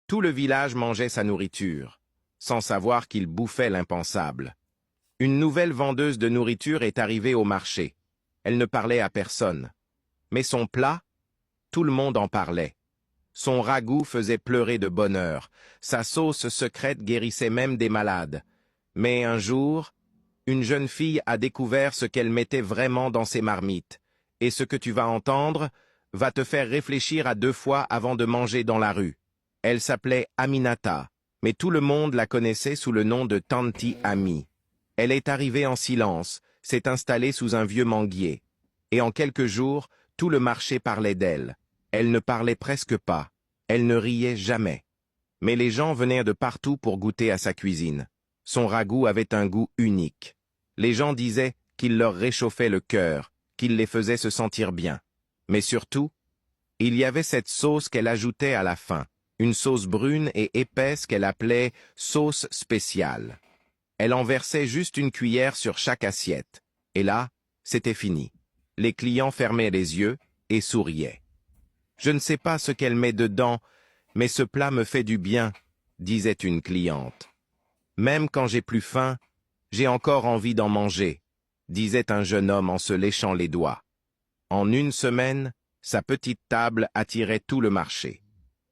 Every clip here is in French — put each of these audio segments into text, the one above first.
Tout le village mangeait sa nourriture, sans savoir qu'il bouffait l'impensable. Une nouvelle vendeuse de nourriture est arrivée au marché. Elle ne parlait à personne. Mais son plat, tout le monde en parlait. Son ragoût faisait pleurer de bonheur. Sa sauce secrète guérissait même des malades. Mais un jour, une jeune fille a découvert ce qu'elle mettait vraiment dans ses marmites. Et ce que tu vas entendre va te faire réfléchir à 2 fois avant de manger dans la rue. Elle s'appelait Aminata, mais tout le monde la connaissait sous le nom de Tanti Ami. Elle est arrivée en silence, s'est installée sous un vieux manguier. Et en quelques jours, tout le marché parlait d'elle. Elle ne parlait presque pas. Elle ne riait jamais. Mais les gens venaient de partout pour goûter à sa cuisine. Son ragoût avait un goût unique. Les gens disaient qu'il leur réchauffait le cœur, qu'il les faisait se sentir bien. Mais surtout, il y avait cette sauce qu'elle ajoutait à la fin, une sauce brune et épaisse qu'elle appelait sauce spéciale. Elle en versait juste une cuillère sur chaque assiette. Et là, c'était fini. Les clients fermaient les yeux et souriaient. « Je ne sais pas ce qu'elle met dedans, mais ce plat me fait du bien », disait une cliente. « Même quand j'ai plus faim, j'ai encore envie d'en manger », disait un jeune homme en se léchant les doigts. En une semaine, sa petite table attirait tout le marché.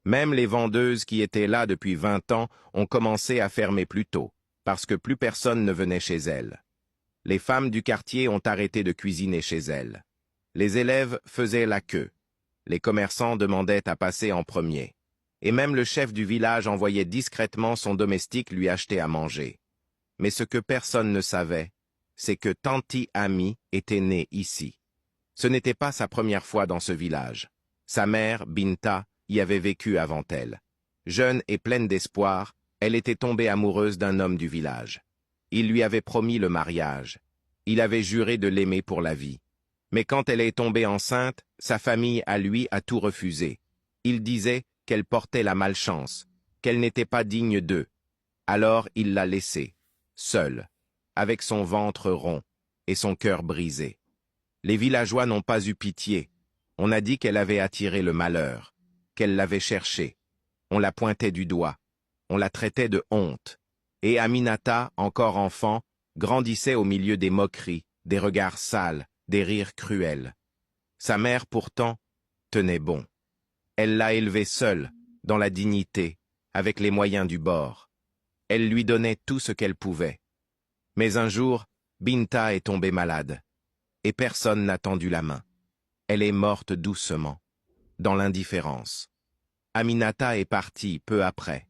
Même les vendeuses qui étaient là depuis 20 ans ont commencé à fermer plus tôt, parce que plus personne ne venait chez elle. Les femmes du quartier ont arrêté de cuisiner chez elle. Les élèves faisaient la queue. Les commerçants demandaient à passer en premier. Et même le chef du village envoyait discrètement son domestique lui acheter à manger. Mais ce que personne ne savait, c'est que Tanti Ami était née ici. Ce n'était pas sa première fois dans ce village. Sa mère, Binta, y avait vécu avant elle. Jeune et pleine d'espoir, elle était tombée amoureuse d'un homme du village. Il lui avait promis le mariage. Il avait juré de l'aimer pour la vie. Mais quand elle est tombée enceinte, sa famille à lui a tout refusé. Il disait qu'elle portait la malchance, qu'elle n'était pas digne d'eux. Alors il l'a laissée, seule, avec son ventre rond et son cœur brisé. Les villageois n'ont pas eu pitié. On a dit qu'elle avait attiré le malheur, qu'elle l'avait cherché. On la pointait du doigt. On la traitait de honte. Et Aminata, encore enfant, grandissait au milieu des moqueries, des regards sales, des rires cruels. Sa mère, pourtant, tenait bon. Elle l'a élevée seule, dans la dignité, avec les moyens du bord. Elle lui donnait tout ce qu'elle pouvait. Mais un jour, Binta est tombée malade, et personne n'a tendu la main. Elle est morte doucement, dans l'indifférence. Aminata est partie peu après,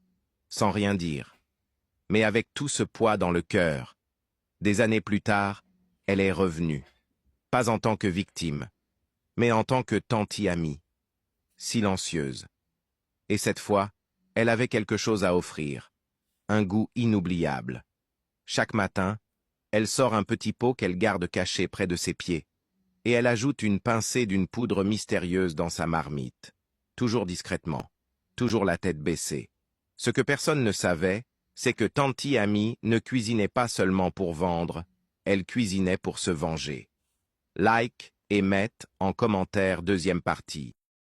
sans rien dire, mais avec tout ce poids dans le cœur. Des années plus tard, elle est revenue, pas en tant que victime, mais en tant que Tanti Ami, silencieuse. Et cette fois, elle avait quelque chose à offrir, un goût inoubliable. Chaque matin, elle sort un petit pot qu'elle garde caché près de ses pieds, et elle ajoute une pincée d'une poudre mystérieuse dans sa marmite, toujours discrètement, toujours la tête baissée. Ce que personne ne savait, c'est que Tanti Ami ne cuisinait pas seulement pour vendre, elle cuisinait pour se venger. Like et mette en commentaire 2e partie.